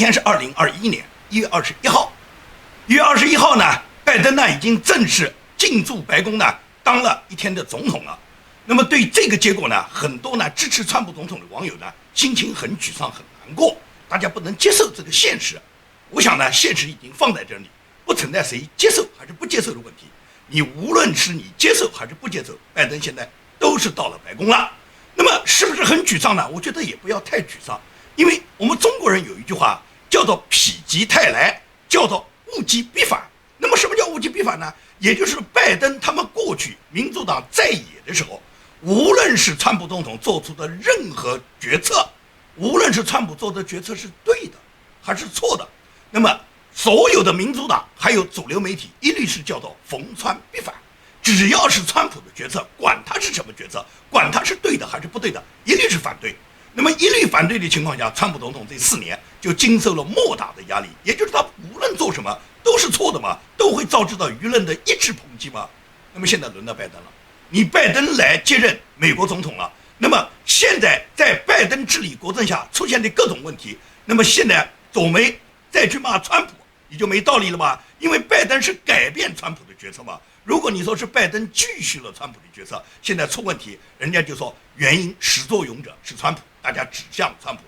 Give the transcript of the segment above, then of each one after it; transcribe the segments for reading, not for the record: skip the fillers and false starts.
天是2021年1月21号，1月21号呢，拜登呢已经正式进驻白宫呢，当了一天的总统了。那么对这个结果呢，很多呢支持川普总统的网友呢，心情很沮丧、很难过，大家不能接受这个现实。我想呢，现实已经放在这里，不存在谁接受还是不接受的问题。你无论是你接受还是不接受，拜登现在都是到了白宫了。那么是不是很沮丧呢？我觉得也不要太沮丧，因为我们中国人有一句话叫做否极泰来，叫做物极必反。那么什么叫物极必反呢？也就是拜登他们过去民主党在野的时候，无论是川普总统做出的任何决策，无论是川普做的决策是对的还是错的，那么所有的民主党还有主流媒体一律是叫做逢川必反。只要是川普的决策，管他是什么决策，管他是对的还是不对的，一律是反对。那么一律反对的情况下，川普总统这4年就经受了莫大的压力，也就是他无论做什么都是错的嘛，都会招致到舆论的一致抨击嘛。那么现在轮到拜登了，你拜登来接任美国总统了，那么现在在拜登治理国政下出现的各种问题，那么现在左媒再去骂川普，你就没道理了吧？因为拜登是改变川普的决策嘛。如果你说是拜登继续了川普的决策，现在出问题，人家就说原因始作俑者是川普，大家指向川普。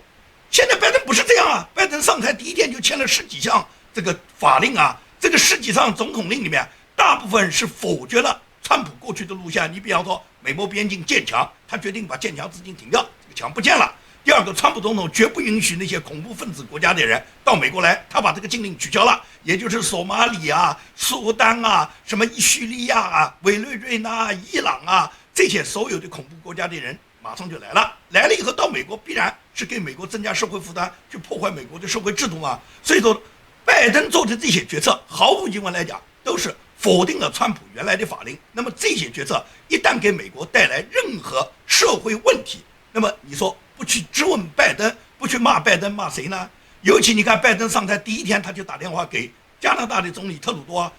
现在拜登不是这样啊，拜登上台第一天就签了10几项这个法令啊，这个10几项总统令里面，大部分是否决了川普过去的路线。你比方说美墨边境建墙，他决定把建墙资金停掉，这个墙不见了。第二个，川普总统绝不允许那些恐怖分子国家的人到美国来，他把这个禁令取消了，也就是索马里啊、苏丹啊、什么叙利亚啊、委内瑞拉、伊朗啊，这些所有的恐怖国家的人马上就来了。来了以后到美国，必然是给美国增加社会负担，去破坏美国的社会制度嘛。所以说，拜登做的这些决策，毫无疑问来讲，都是否定了川普原来的法令。那么这些决策一旦给美国带来任何社会问题，那么你说不去质问拜登，不去骂拜登，骂谁呢？尤其你看拜登上台第一天，他就打电话给加拿大的总理特鲁多，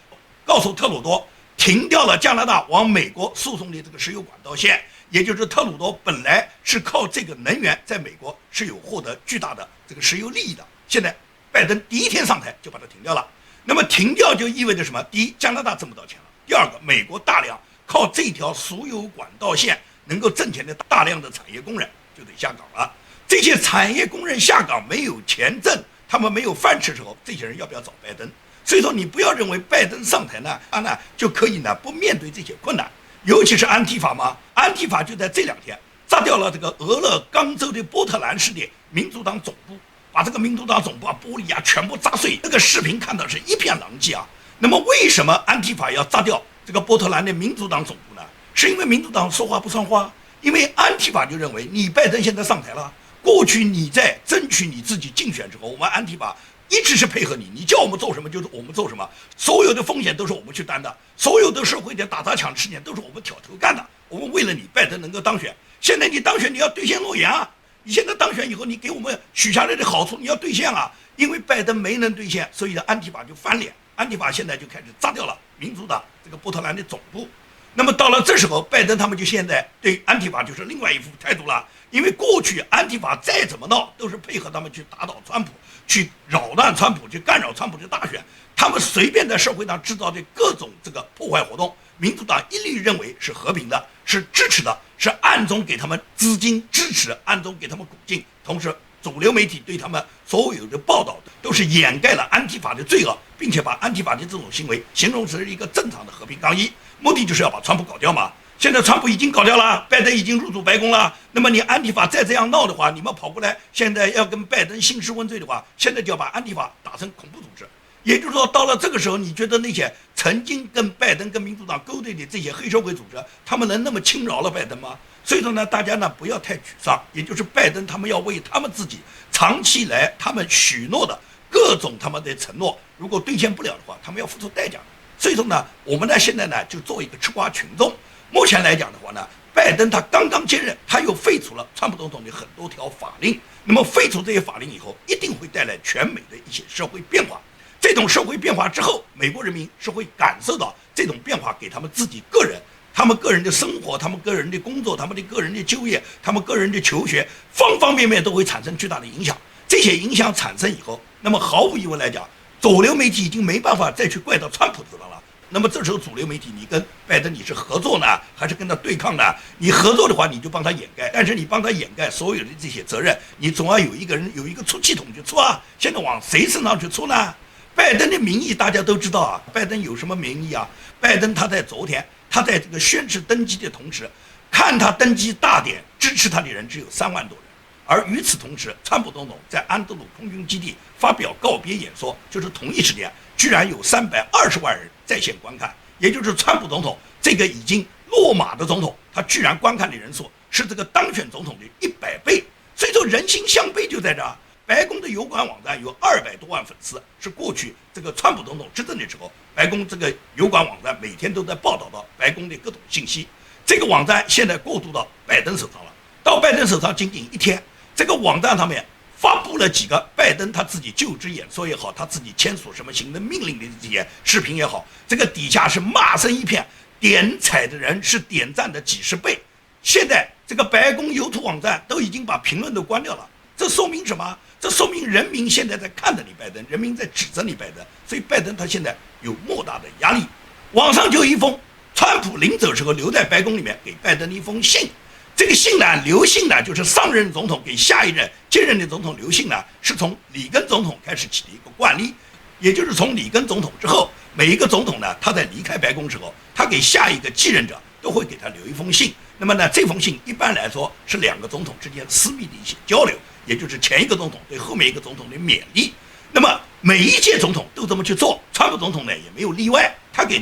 告诉特鲁多停掉了加拿大往美国输送的这个石油管道线，也就是特鲁多本来是靠这个能源在美国是有获得巨大的这个石油利益的，现在拜登第一天上台就把它停掉了。那么停掉就意味着什么？第一，加拿大挣不到钱了；第二个，美国大量靠这条输油管道线能够挣钱的大量的产业工人就得下岗了。这些产业工人下岗没有钱挣，他们没有饭吃的时候，这些人要不要找拜登？所以说你不要认为拜登上台呢，他呢就可以呢不面对这些困难，尤其是安提法嘛。安提法就在这2天炸掉了这个俄勒冈州的波特兰市的民主党总部，把这个民主党总部玻璃全部砸碎，那个视频看到是一片狼藉啊。那么为什么安提法要炸掉这个波特兰的民主党总部呢？是因为民主党说话不算话，因为安提法就认为你拜登现在上台了，过去你在争取你自己竞选之后，我们安提法一直是配合你，你叫我们做什么就是我们做什么，所有的风险都是我们去担的，所有的社会的打砸抢事件都是我们挑头干的，我们为了你拜登能够当选，现在你当选你要兑现诺言啊，你现在当选以后你给我们许下来的好处你要兑现啊，因为拜登没能兑现，所以呢安提法就翻脸，安提法现在就开始炸掉了民主党这个波特兰的总部。那么到了这时候，拜登他们就现在对安提法就是另外一副态度了，因为过去安提法再怎么闹都是配合他们去打倒川普，去扰乱川普，去干扰川普的大选，他们随便在社会上制造的各种这个破坏活动，民主党一律认为是和平的，是支持的，是暗中给他们资金支持，暗中给他们鼓劲，同时主流媒体对他们所有的报道都是掩盖了安提法的罪恶，并且把安提法的这种行为形容成一个正常的和平抗议，目的就是要把川普搞掉嘛。现在川普已经搞掉了，拜登已经入主白宫了，那么你安提法再这样闹的话，你们跑过来现在要跟拜登兴师问罪的话，现在就要把安提法打成恐怖组织。也就是说到了这个时候，你觉得那些曾经跟拜登跟民主党勾兑的这些黑社会组织，他们能那么轻饶了拜登吗？所以说呢，大家呢不要太沮丧，也就是拜登他们要为他们自己长期以来他们许诺的各种他们的承诺，如果兑现不了的话，他们要付出代价。所以说呢，我们呢现在呢就做一个吃瓜群众。目前来讲的话呢，拜登他刚刚接任，他又废除了川普总统的很多条法令，那么废除这些法令以后，一定会带来全美的一些社会变化。这种社会变化之后，美国人民是会感受到这种变化给他们自己个人，他们个人的生活，他们个人的工作，他们的个人的就业，他们个人的求学，方方面面都会产生巨大的影响。这些影响产生以后，那么毫无疑问来讲，主流媒体已经没办法再去怪到川普头上了。那么这时候主流媒体，你跟拜登你是合作呢，还是跟他对抗呢？你合作的话，你就帮他掩盖；但是你帮他掩盖所有的这些责任，你总要有一个人有一个出气筒去出啊。现在往谁身上去出呢？拜登的民意大家都知道啊，拜登有什么民意啊？拜登他在昨天，他在这个宣誓登基的同时，看他登基大典支持他的人只有3万多人。而与此同时，川普总统在安德鲁空军基地发表告别演说，就是同一时间，居然有320万人在线观看，也就是川普总统这个已经落马的总统，他居然观看的人数是这个当选总统的100倍。所以说人心向背就在这儿。白宫的油管网站有200多万粉丝，是过去这个川普总统执政的时候，白宫这个油管网站每天都在报道到白宫的各种信息。这个网站现在过渡到拜登手上了，到拜登手上仅仅1天，这个网站上面发布了几个拜登他自己就职演说也好，他自己签署什么行政命令的这些视频也好，这个底下是骂声一片，点彩的人是点赞的几十倍。现在这个白宫邮图网站都已经把评论都关掉了，这说明什么？这说明人民现在在看着你拜登，人民在指责你拜登，所以拜登他现在有莫大的压力。网上就有一封川普临走时候留在白宫里面给拜登的一封信，这个信呢，留信呢，就是上任总统给下一任接任的总统留信呢，是从里根总统开始起的一个惯例，也就是从里根总统之后，每一个总统呢，他在离开白宫时候，他给下一个继任者都会给他留一封信。那么呢，这封信一般来说是2个总统之间私密的一些交流，也就是前一个总统对后面一个总统的勉励。那么每一届总统都这么去做，川普总统呢也没有例外，他给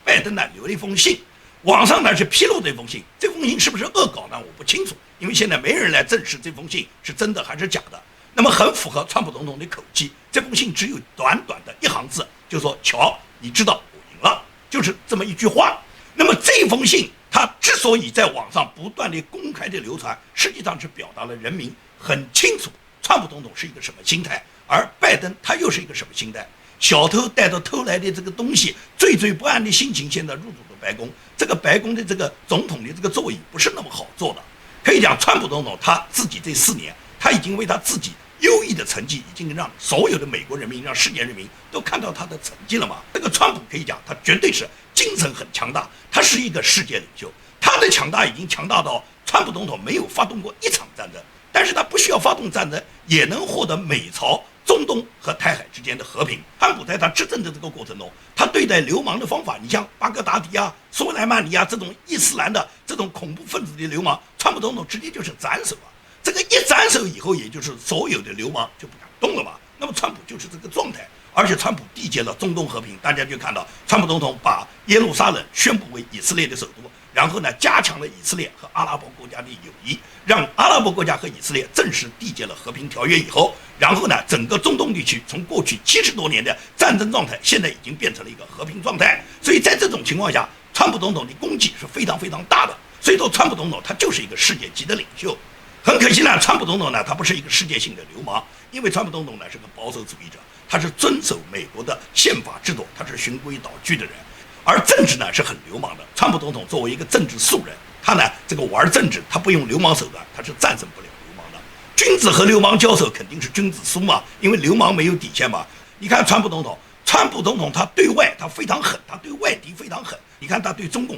拜登呢留了一封信。网上呢是披露这封信，这封信是不是恶搞呢？我不清楚，因为现在没人来证实这封信是真的还是假的。那么很符合川普总统的口气，这封信只有短短的1行字，就说：“乔，你知道我赢了。”就是这么一句话。那么这封信它之所以在网上不断的公开的流传，实际上是表达了人民很清楚川普总统是一个什么心态，而拜登他又是一个什么心态。小偷带着偷来的这个东西，惴惴不安的心情，现在入主了白宫。这个白宫的这个总统的这个座椅不是那么好坐的。可以讲，川普总统他自己这4年，他已经为他自己优异的成绩，已经让所有的美国人民、让世界人民都看到他的成绩了嘛。这个川普可以讲，他绝对是精神很强大，他是一个世界领袖。他的强大已经强大到川普总统没有发动过1场战争，但是他不需要发动战争，也能获得美朝、中东和台海之间的和平。川普在他执政的这个过程中，他对待流氓的方法，你像巴格达迪啊、苏莱曼尼啊这种伊斯兰的这种恐怖分子的流氓，川普总统直接就是斩首啊。这个一斩首以后，也就是所有的流氓就不敢动了嘛。那么川普就是这个状态，而且川普缔结了中东和平，大家就看到川普总统把耶路撒冷宣布为以色列的首都，然后呢加强了以色列和阿拉伯国家的友谊，让阿拉伯国家和以色列正式缔结了和平条约以后，然后呢整个中东地区从过去70多年的战争状态，现在已经变成了一个和平状态。所以在这种情况下，川普总统的功绩是非常非常大的。所以说川普总统他就是一个世界级的领袖。很可惜呢，川普总统呢，他不是一个世界性的流氓，因为川普总统呢是个保守主义者，他是遵守美国的宪法制度，他是循规蹈矩的人，而政治呢是很流氓的。川普总统作为一个政治素人，他呢这个玩政治，他不用流氓手段，他是战胜不了流氓的。君子和流氓交手肯定是君子输嘛，因为流氓没有底线嘛。你看川普总统他对外他非常狠，他对外敌非常狠。你看他对中共，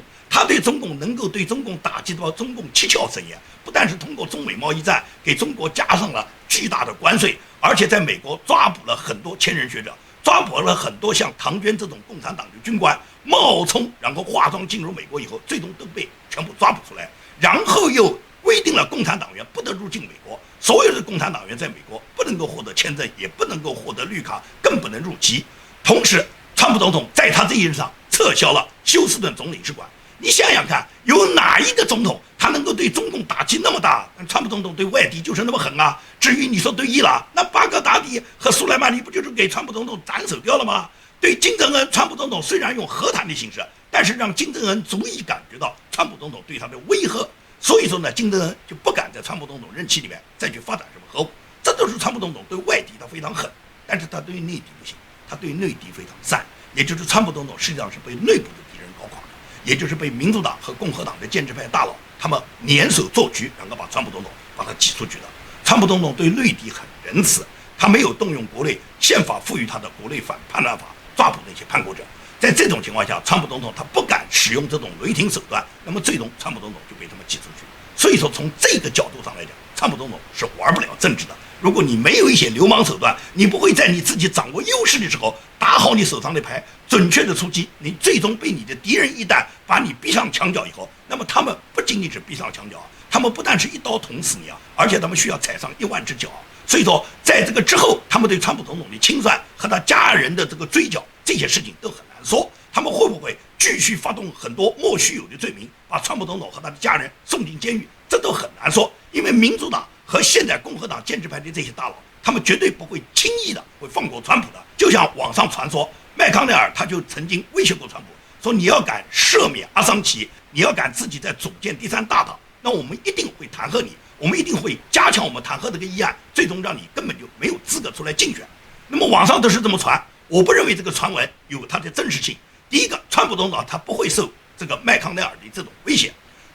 能够对中共打击到中共七窍生烟，不但是通过中美贸易战给中国加上了巨大的关税，而且在美国抓捕了很多前人学者，抓捕了很多像唐娟这种共产党的军官，冒充然后化妆进入美国以后，最终都被全部抓捕出来，然后又规定了共产党员不得入境美国，所有的共产党员在美国不能够获得签证，也不能够获得绿卡，更不能入籍。同时川普总统在他这一任上撤销了休斯顿总领事馆。你想想看，有哪一个总统他能够对中共打击那么大？川普总统对外敌就是那么狠啊。至于你说对伊朗，那巴格达迪和苏莱曼尼不就是给川普总统斩首掉了吗？对金正恩，川普总统虽然用和谈的形式，但是让金正恩足以感觉到川普总统对他的威吓。所以说呢，金正恩就不敢在川普总统任期里面再去发展什么核武。这都是川普总统对外敌他非常狠，但是他对内敌不行，他对内敌非常善。也就是川普总统实际上是被内部的敌人搞垮的，也就是被民主党和共和党的建制派大佬他们联手做局，然后把川普总统把他挤出去的。川普总统对内敌很仁慈，他没有动用国内宪法赋予他的国内反叛乱法抓捕那些叛国者。在这种情况下，川普总统他不敢使用这种雷霆手段，那么最终川普总统就被他们挤出去。所以说，从这个角度上来讲，川普总统是玩不了政治的。如果你没有一些流氓手段，你不会在你自己掌握优势的时候打好你手上的牌，准确的出击，你最终被你的敌人一旦把你逼上墙角以后，那么他们不仅仅是逼上墙角，他们不但是一刀捅死你啊，而且他们需要踩上1万只脚。所以说，在这个之后，他们对川普总统的清算和他家人的这个追缴，这些事情都很难说。他们会不会继续发动很多莫须有的罪名，把川普总统和他的家人送进监狱，这都很难说。因为民主党和现在共和党建制派的这些大佬，他们绝对不会轻易的会放过川普的。就像网上传说，麦康奈尔他就曾经威胁过川普，说你要敢赦免阿桑奇，你要敢自己再组建第3大党，那我们一定会弹劾你，我们一定会加强我们弹劾这个议案，最终让你根本就没有资格出来竞选。那么网上都是这么传，我不认为这个传闻有它的真实性。第一个，川普总统他不会受这个麦康奈尔的这种威胁。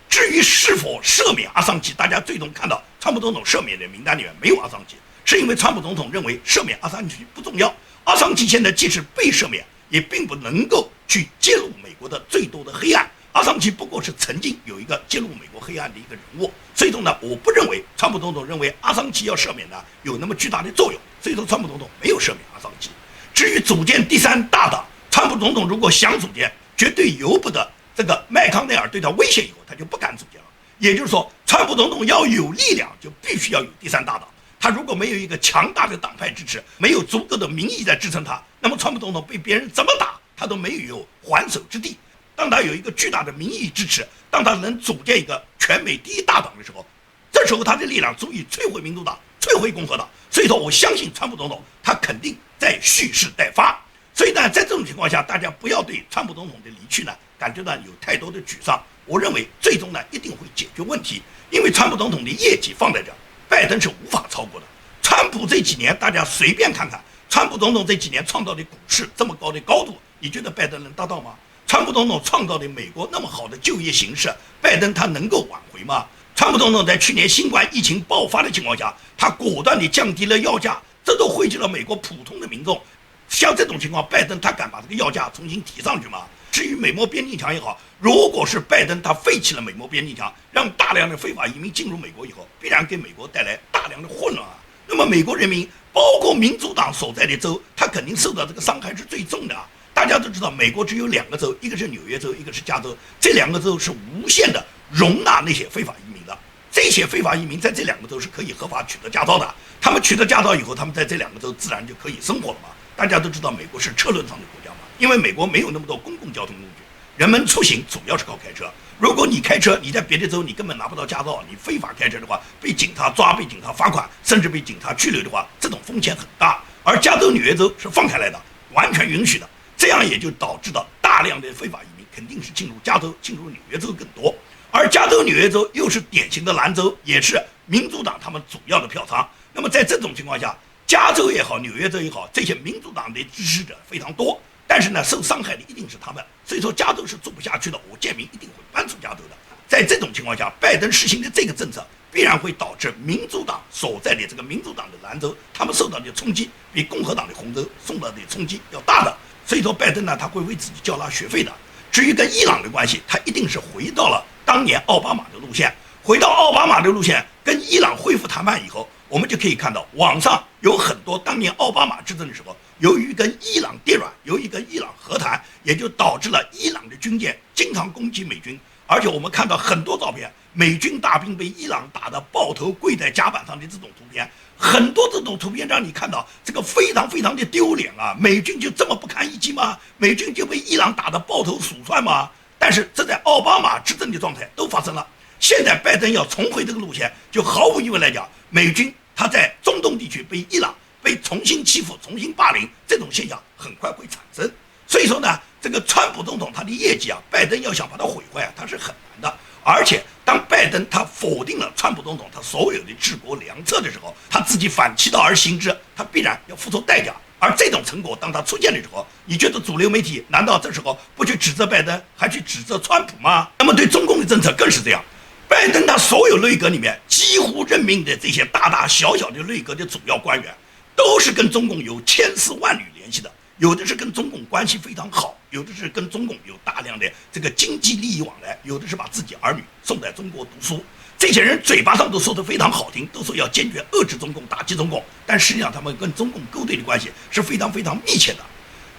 至于是否赦免阿桑奇，大家最终看到川普总统赦免的名单里面没有阿桑奇，是因为川普总统认为赦免阿桑奇不重要。阿桑奇现在即使被赦免，也并不能够去揭露美国的最多的黑暗。阿桑奇不过是曾经有一个揭露美国黑暗的一个人物，所以说呢，我不认为川普总统认为阿桑奇要赦免呢有那么巨大的作用，所以说川普总统没有赦免阿桑奇。至于组建第3大党，川普总统如果想组建，绝对由不得这个麦康奈尔对他威胁以后，他就不敢组建了。也就是说，川普总统要有力量，就必须要有第3大党。他如果没有一个强大的党派支持，没有足够的民意在支撑他，那么川普总统被别人怎么打，他都没有还手之地。当他有一个巨大的民意支持，当他能组建一个全美第1大党的时候，这时候他的力量足以摧毁民主党，摧毁共和党。所以说，我相信川普总统他肯定在蓄势待发。所以呢，在这种情况下，大家不要对川普总统的离去呢感觉到有太多的沮丧。我认为最终呢一定会解决问题，因为川普总统的业绩放在这儿，拜登是无法超过的。川普这几年大家随便看看，川普总统这几年创造的股市这么高的高度，你觉得拜登能达到吗？川普总统创造的美国那么好的就业形势，拜登他能够挽回吗？川普总统在去年新冠疫情爆发的情况下，他果断地降低了药价，这都惠及了美国普通的民众。像这种情况，拜登他敢把这个药价重新提上去吗？至于美墨边境墙也好，如果是拜登他废弃了美墨边境墙，让大量的非法移民进入美国以后，必然给美国带来大量的混乱啊。那么美国人民，包括民主党所在的州，他肯定受到这个伤害是最重的啊。大家都知道，美国只有2个州，一个是纽约州，一个是加州，这2个州是无限的容纳那些非法移民的。这些非法移民在这2个州是可以合法取得驾照的，他们取得驾照以后，他们在这2个州自然就可以生活了嘛。大家都知道，美国是车轮上的国家嘛，因为美国没有那么多公共交通工具，人们出行主要是靠开车。如果你开车，你在别的州你根本拿不到驾照，你非法开车的话，被警察抓、被警察罚款，甚至被警察拘留的话，这种风险很大。而加州、纽约州是放开来的，完全允许的，这样也就导致了大量的非法移民肯定是进入加州、进入纽约州更多。而加州、纽约州又是典型的蓝州，也是民主党他们主要的票仓。那么在这种情况下，加州也好，纽约州也好，这些民主党的支持者非常多，但是呢，受伤害的一定是他们。所以说，加州是做不下去的，我建民一定会搬出加州的。在这种情况下，拜登实行的这个政策必然会导致民主党所在的这个民主党的蓝州，他们受到的冲击比共和党的红州受到的冲击要大的。所以说，拜登呢，他会为自己交纳学费的。至于跟伊朗的关系，他一定是回到了当年奥巴马的路线，回到奥巴马的路线，跟伊朗恢复谈判以后，我们就可以看到网上有很多当年奥巴马执政的时候，由于跟伊朗跌软，由于跟伊朗和谈，也就导致了伊朗的军舰经常攻击美军。而且我们看到很多照片，美军大兵被伊朗打得抱头跪在甲板上的这种图片，很多这种图片让你看到这个非常非常的丢脸啊！美军就这么不堪一击吗？美军就被伊朗打得抱头鼠窜吗？但是这在奥巴马执政的状态都发生了。现在拜登要重回这个路线，就毫无疑问来讲，美军他在中东地区被伊朗被重新欺负、重新霸凌，这种现象很快会产生。所以说呢，这个川普总统他的业绩啊，拜登要想把它毁坏啊，他是很难的。而且当拜登他否定了川普总统他所有的治国良策的时候，他自己反其道而行之，他必然要付出代价。而这种成果当他出现的时候，你觉得主流媒体难道这时候不去指责拜登，还去指责川普吗？那么对中共的政策更是这样。拜登他所有内阁里面几乎任命的这些大大小小的内阁的主要官员，都是跟中共有千丝万缕联系的，有的是跟中共关系非常好，有的是跟中共有大量的这个经济利益往来，有的是把自己儿女送在中国读书。这些人嘴巴上都说得非常好听，都说要坚决遏制中共、打击中共，但实际上他们跟中共勾兑的关系是非常非常密切的。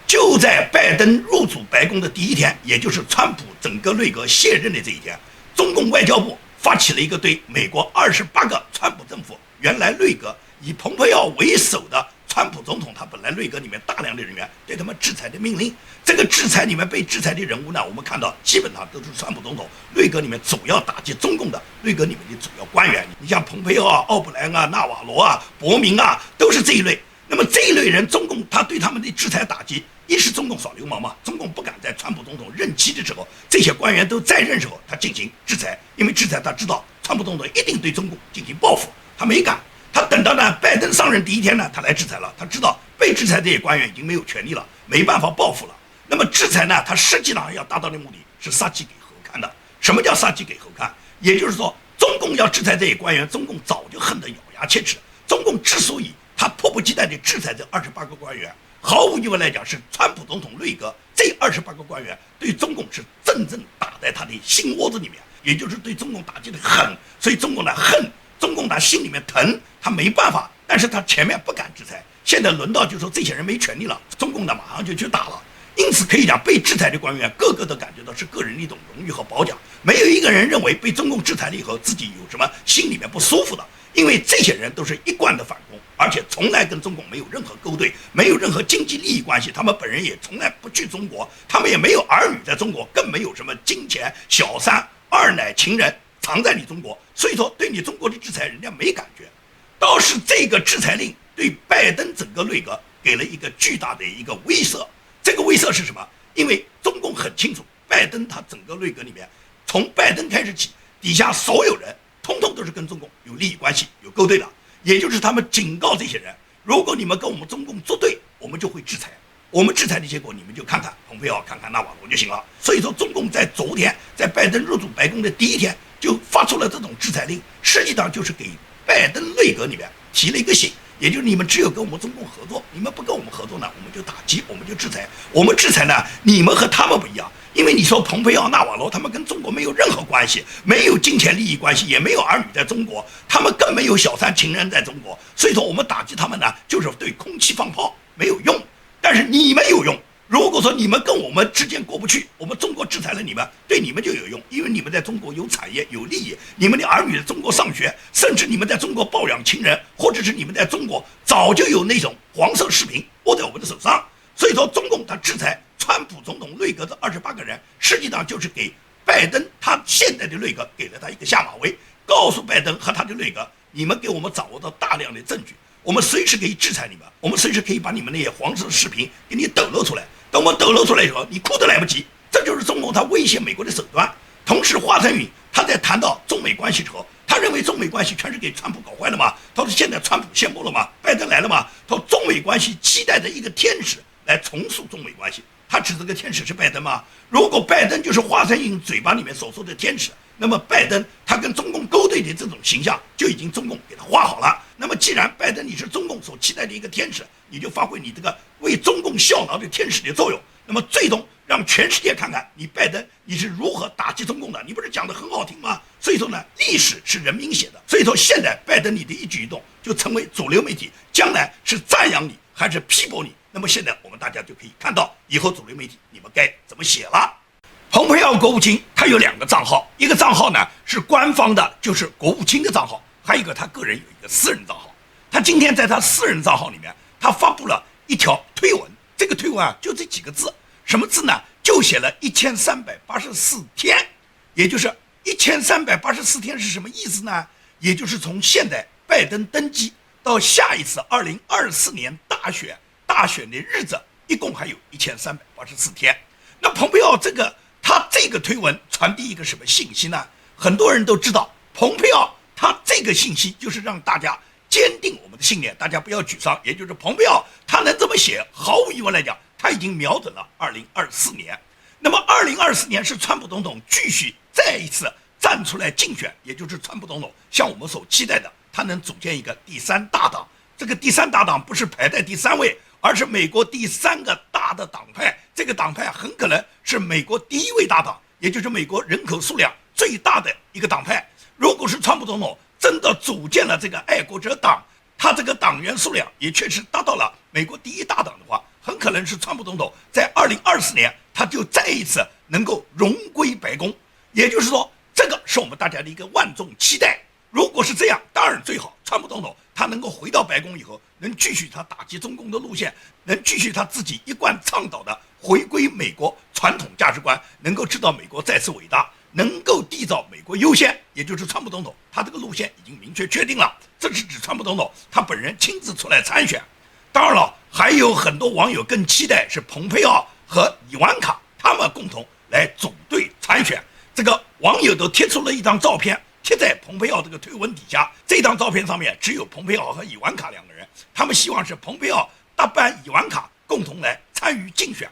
就在拜登入主白宫的第一天，也就是川普整个内阁卸任的这一天，中共外交部发起了一个对美国28个川普政府原来内阁以蓬佩奥为首的川普总统，他本来内阁里面大量的人员对他们制裁的命令。这个制裁里面被制裁的人物呢，我们看到基本上都是川普总统内阁里面主要打击中共的内阁里面的主要官员。你像蓬佩奥啊、奥布莱恩啊、纳瓦罗啊、伯明啊，都是这一类。那么这一类人，中共他对他们的制裁打击，一是中共耍流氓嘛，中共不敢在川普总统任期的时候，这些官员都在任时候，他进行制裁，因为制裁他知道川普总统一定对中共进行报复，他没敢。他等到呢拜登上任第一天呢，他来制裁了，他知道被制裁这些官员已经没有权利了，没办法报复了。那么制裁呢，他实际上要达到的目的是杀鸡给猴看的。什么叫杀鸡给猴看？也就是说，中共要制裁这些官员，中共早就恨得咬牙切齿。中共之所以他迫不及待地制裁这28个官员，毫无疑问来讲是川普总统内阁这28个官员对中共是真正打在他的心窝子里面，也就是对中共打击的狠，所以中共呢恨，中共呢心里面疼，他没办法，但是他前面不敢制裁，现在轮到就说这些人没权利了，中共呢马上就去打了。因此可以讲，被制裁的官员个个都感觉到是个人的一种荣誉和褒奖，没有一个人认为被中共制裁了以后自己有什么心里面不舒服的，因为这些人都是一贯的反攻，而且从来跟中共没有任何勾兑，没有任何经济利益关系，他们本人也从来不去中国，他们也没有儿女在中国，更没有什么金钱、小三、二奶、情人藏在你中国，所以说对你中国的制裁人家没感觉。倒是这个制裁令对拜登整个内阁给了一个巨大的一个威慑。这个威慑是什么？因为中共很清楚，拜登他整个内阁里面，从拜登开始起，底下所有人通通都是跟中共有利益关系、有勾兑的。也就是他们警告这些人，如果你们跟我们中共作对，我们就会制裁。我们制裁的结果，你们就看看蓬佩奥、看看纳瓦罗就行了。所以说，中共在昨天，在拜登入主白宫的第一天，就发出了这种制裁令，实际上就是给拜登内阁里面提了一个醒。也就是你们只有跟我们中共合作，你们不跟我们合作呢，我们就打击，我们就制裁。我们制裁呢，你们和他们不一样，因为你说蓬佩奥、纳瓦罗他们跟中国没有任何关系，没有金钱利益关系，也没有儿女在中国，他们更没有小三情人在中国。所以说我们打击他们呢，就是对空气放炮，没有用。但是你们有用。如果说你们跟我们之间过不去，我们中国制裁了你们，对你们就有用，因为你们在中国有产业有利益，你们的儿女在中国上学，甚至你们在中国抱养情人，或者是你们在中国早就有那种黄色视频握在我们的手上。所以说中共他制裁川普总统内阁的28个人，实际上就是给拜登他现在的内阁给了他一个下马威，告诉拜登和他的内阁，你们给我们掌握到大量的证据，我们随时可以制裁你们，我们随时可以把你们那些黄色视频给你抖露出来。等我们抖露出来以后，你哭都来不及。这就是中共他威胁美国的手段。同时，华春莹他在谈到中美关系之后，他认为中美关系全是给川普搞坏了嘛？他说现在川普陷落了嘛，拜登来了嘛？他说中美关系期待着一个天使来重塑中美关系。他指这个天使是拜登吗？如果拜登就是华春莹嘴巴里面所说的天使，那么拜登他跟中共勾兑的这种形象就已经中共给他画好了。那么既然拜登你是中共所期待的一个天使，你就发挥你这个为中共效劳的天使的作用，那么最终让全世界看看你拜登你是如何打击中共的。你不是讲得很好听吗？所以说呢，历史是人民写的。所以说现在拜登你的一举一动就成为主流媒体将来是赞扬你还是批驳你。那么现在我们大家就可以看到以后主流媒体你们该怎么写了。蓬佩奥国务卿他有2个账号，一个账号呢是官方的，就是国务卿的账号，还有一个他个人有一个私人账号。他今天在他私人账号里面，他发布了一条推文，这个推文啊就这几个字，什么字呢？就写了1384天，也就是1384天是什么意思呢？也就是从现在拜登登基到下一次2024年大选的日子，一共还有1384天。那蓬佩奥他这个推文传递一个什么信息呢？很多人都知道，蓬佩奥他这个信息就是让大家坚定我们的信念，大家不要沮丧。也就是蓬佩奥他能这么写，毫无疑问来讲，他已经瞄准了2024年。那么2024年是川普总统继续再一次站出来竞选，也就是川普总统像我们所期待的，他能组建一个第3大党，这个第三大党不是排在第3位，而是美国第3个大的党派，这个党派很可能是美国第1位大党，也就是美国人口数量最大的一个党派。如果是川普总统真的组建了这个爱国者党，他这个党员数量也确实达到了美国第1大党的话，很可能是川普总统在2024年他就再一次能够荣归白宫。也就是说，这个是我们大家的一个万众期待。如果是这样，当然最好川普总统他能够回到白宫以后，能继续他打击中共的路线，能继续他自己一贯倡导的回归美国传统价值观，能够知道美国再次伟大，能够缔造美国优先。也就是川普总统他这个路线已经明确确定了，这是指川普总统他本人亲自出来参选。当然了，还有很多网友更期待是蓬佩奥和伊万卡他们共同来组队参选。这个网友都贴出了一张照片，贴在蓬佩奥这个推文底下。这张照片上面只有蓬佩奥和伊万卡2个人，他们希望是蓬佩奥搭班伊万卡共同来参与竞选。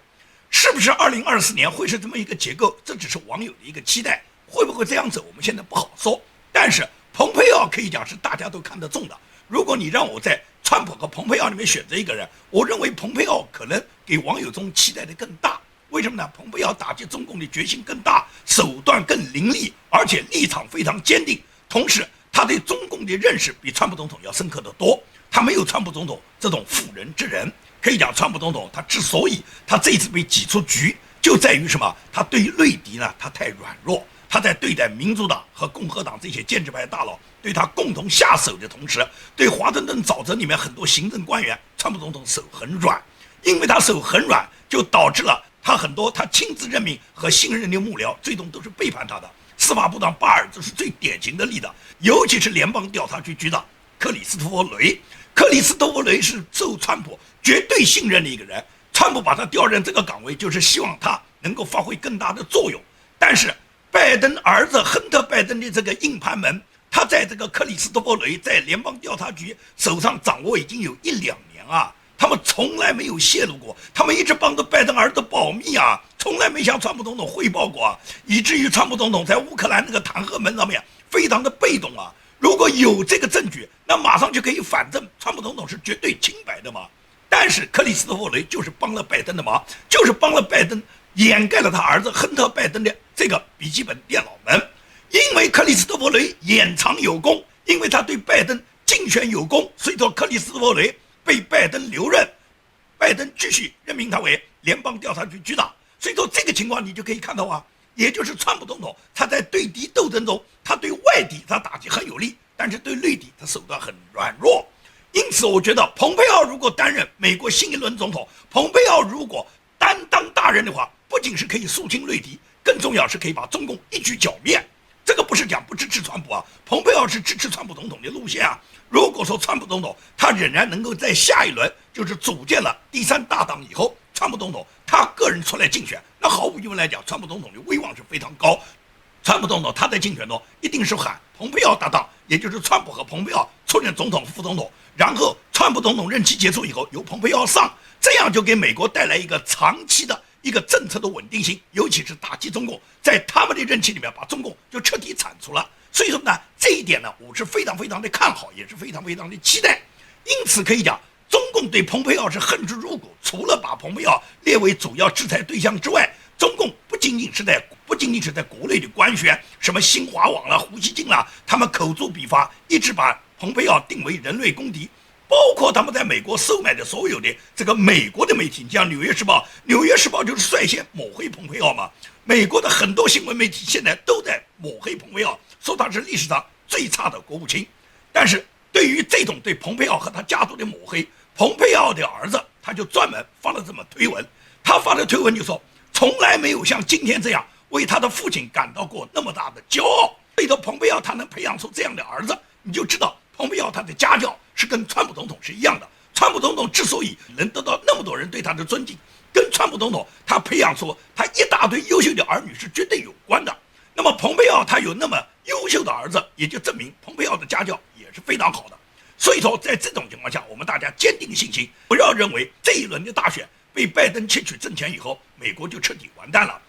是不是2024年会是这么一个结构？这只是网友的一个期待，会不会这样走，我们现在不好说。但是蓬佩奥可以讲是大家都看得中的。如果你让我在川普和蓬佩奥里面选择一个人，我认为蓬佩奥可能给网友中期待的更大。为什么呢？蓬佩奥打击中共的决心更大，手段更凌厉，而且立场非常坚定。同时，他对中共的认识比川普总统要深刻得多。他没有川普总统这种妇人之仁。可以讲，川普总统他之所以他这次被挤出局，就在于什么？他对于内敌呢，他太软弱。他在对待民主党和共和党这些建制派大佬对他共同下手的同时，对华盛顿沼泽里面很多行政官员，川普总统手很软。因为他手很软，就导致了他很多他亲自任命和信任的幕僚最终都是背叛他的。司法部长巴尔这是最典型的例子，尤其是联邦调查局局长克里斯托弗·雷。克里斯托弗·雷是受川普绝对信任的一个人，川普把他调任这个岗位，就是希望他能够发挥更大的作用。但是拜登儿子亨特·拜登的这个硬盘门，他在这个克里斯托弗·雷在联邦调查局手上掌握已经有1-2年啊。他们从来没有泄露过，他们一直帮着拜登儿子保密啊，从来没向川普总统汇报过啊，以至于川普总统在乌克兰那个弹劾门上面非常的被动啊。如果有这个证据，那马上就可以反证川普总统是绝对清白的嘛。但是克里斯托弗·雷就是帮了拜登的忙，就是帮了拜登掩盖了他儿子亨特·拜登的这个笔记本电脑门。因为克里斯托弗·雷掩藏有功，因为他对拜登竞选有功，所以说克里斯托弗·雷被拜登留任，拜登继续任命他为联邦调查局局长。所以说这个情况你就可以看到啊，也就是川普总统他在对敌斗争中，他对外敌他打击很有力，但是对内敌他手段很软弱。因此我觉得蓬佩奥如果担任美国新一轮总统，蓬佩奥如果担当大任的话，不仅是可以肃清内敌，更重要是可以把中共一举剿灭。这个不是讲不支持川普啊，蓬佩奥是支持川普总统的路线啊。如果说川普总统他仍然能够在下一轮就是组建了第3大党以后，川普总统他个人出来竞选，那毫无疑问来讲，川普总统的威望是非常高。川普总统他在竞选中一定是喊蓬佩奥搭档，也就是川普和蓬佩奥出任总统副总统，然后川普总统任期结束以后由蓬佩奥上，这样就给美国带来一个长期的一个政策的稳定性，尤其是打击中共，在他们的任期里面把中共就彻底铲除了。所以说呢，这一点呢，我是非常非常的看好，也是非常非常的期待。因此可以讲，中共对蓬佩奥是恨之入骨，除了把蓬佩奥列为主要制裁对象之外，中共不仅仅是在国内的官宣，什么新华网啦、胡锡进啦，他们口诛笔伐，一直把蓬佩奥定为人类公敌。包括他们在美国收买的所有的这个美国的媒体，像《纽约时报》，《纽约时报》就是率先抹黑蓬佩奥嘛。美国的很多新闻媒体现在都在抹黑蓬佩奥，说他是历史上最差的国务卿。但是对于这种对蓬佩奥和他家族的抹黑，蓬佩奥的儿子他就专门发了这么推文，他发的推文就说，从来没有像今天这样为他的父亲感到过那么大的骄傲。所以说蓬佩奥他能培养出这样的儿子，你就知道蓬佩奥他的家教是跟川普总统是一样的。川普总统之所以能得到那么多人对他的尊敬，跟川普总统他培养出他一大堆优秀的儿女是绝对有关的。那么蓬佩奥他有那么优秀的儿子，也就证明蓬佩奥的家教也是非常好的。所以说在这种情况下，我们大家坚定信心，不要认为这一轮的大选被拜登窃取政权以后，美国就彻底完蛋了。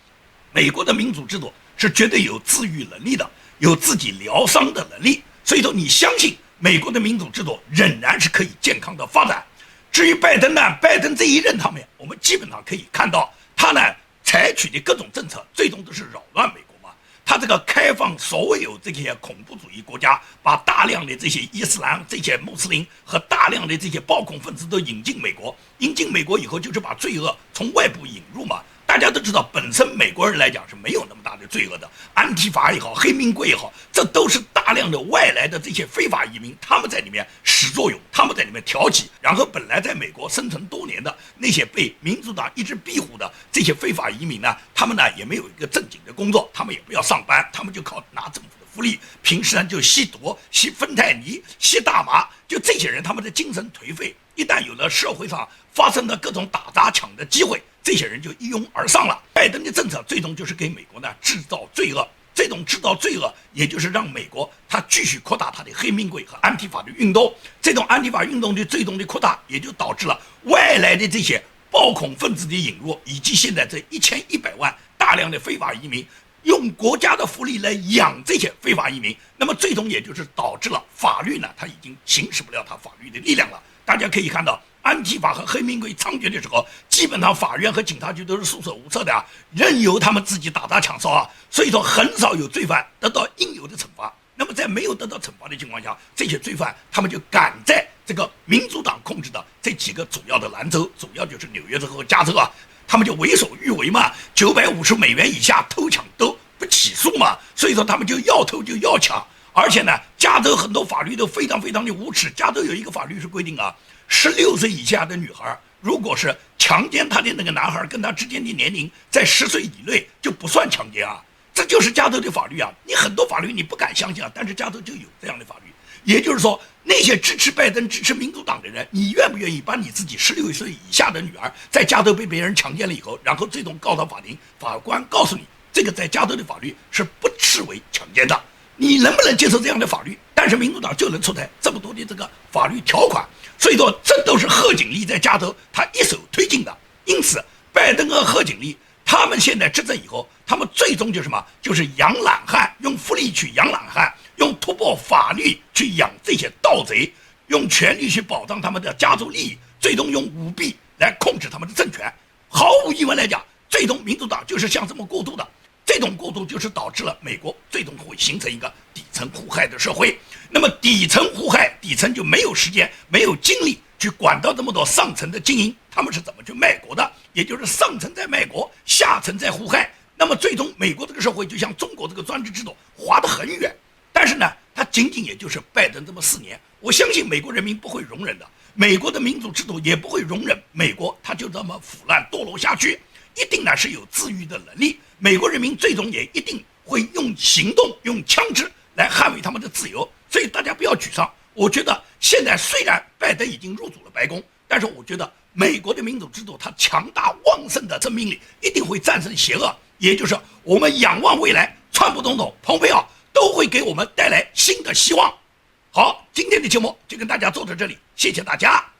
美国的民主制度是绝对有自愈能力的，有自己疗伤的能力。所以说你相信美国的民主制度仍然是可以健康的发展。至于拜登呢，拜登这一任上面，我们基本上可以看到，他呢采取的各种政策，最终都是扰乱美国嘛。他这个开放所有这些恐怖主义国家，把大量的这些伊斯兰、这些穆斯林和大量的这些暴恐分子都引进美国，引进美国以后就是把罪恶从外部引入嘛。大家都知道，本身美国人来讲是没有那么大的罪恶的，安提法也好，黑名贵也好，这都是大量的外来的这些非法移民，他们在里面始作俑，他们在里面挑起，然后本来在美国生存多年的那些被民主党一直庇护的这些非法移民呢，他们呢也没有一个正经的工作，他们也不要上班，他们就靠拿政府的福利，平时呢就吸毒、吸芬太尼、吸大麻，就这些人他们的精神颓废，一旦有了社会上发生的各种打砸抢的机会，这些人就一拥而上了。拜登的政策最终就是给美国呢制造罪恶，这种制造罪恶，也就是让美国它继续扩大它的黑名贵和安提法的运动。这种安提法运动的最终的扩大，也就导致了外来的这些暴恐分子的引入，以及现在这1100万大量的非法移民，用国家的福利来养这些非法移民，那么最终也就是导致了法律呢，它已经行使不了它法律的力量了。大家可以看到，安提法和黑名贵猖獗的时候，基本上法院和警察局都是束手无策的啊，任由他们自己打砸抢烧啊，所以说很少有罪犯得到应有的惩罚。那么在没有得到惩罚的情况下，这些罪犯他们就赶在这个民主党控制的这几个主要的蓝州，主要就是纽约州和加州啊，他们就为所欲为嘛，$950以下偷抢都不起诉嘛，所以说他们就要偷就要抢。而且呢，加州很多法律都非常非常的无耻。加州有一个法律是规定啊，16岁以下的女孩，如果是强奸她的那个男孩跟她之间的年龄在10岁以内，就不算强奸啊。这就是加州的法律啊。你很多法律你不敢相信啊，但是加州就有这样的法律。也就是说，那些支持拜登、支持民主党的人，你愿不愿意把你自己16岁以下的女儿在加州被别人强奸了以后，然后最终告到法庭，法官告诉你，这个在加州的法律是不视为强奸的。你能不能接受这样的法律？但是民主党就能出台这么多的这个法律条款，所以说这都是贺锦丽在加州他一手推进的。因此，拜登和贺锦丽他们现在执政以后，他们最终就是什么？就是养懒汉，用福利去养懒汉，用突破法律去养这些盗贼，用权力去保障他们的家族利益，最终用舞弊来控制他们的政权。毫无疑问来讲，最终民主党就是像这么过渡的。这种过渡就是导致了美国最终会形成一个底层互害的社会。那么底层互害，底层就没有时间、没有精力去管到这么多上层的精英，他们是怎么去卖国的？也就是上层在卖国，下层在互害。那么最终，美国这个社会就像中国这个专制制度滑得很远。但是呢，它仅仅也就是拜登这么4年，我相信美国人民不会容忍的，美国的民主制度也不会容忍美国它就这么腐烂堕落下去。一定呢是有自愈的能力，美国人民最终也一定会用行动、用枪支来捍卫他们的自由。所以大家不要沮丧。我觉得现在虽然拜登已经入主了白宫，但是我觉得美国的民主制度它强大旺盛的生命力一定会战胜邪恶。也就是我们仰望未来，川普总统、蓬佩奥都会给我们带来新的希望。好，今天的节目就跟大家做到这里，谢谢大家。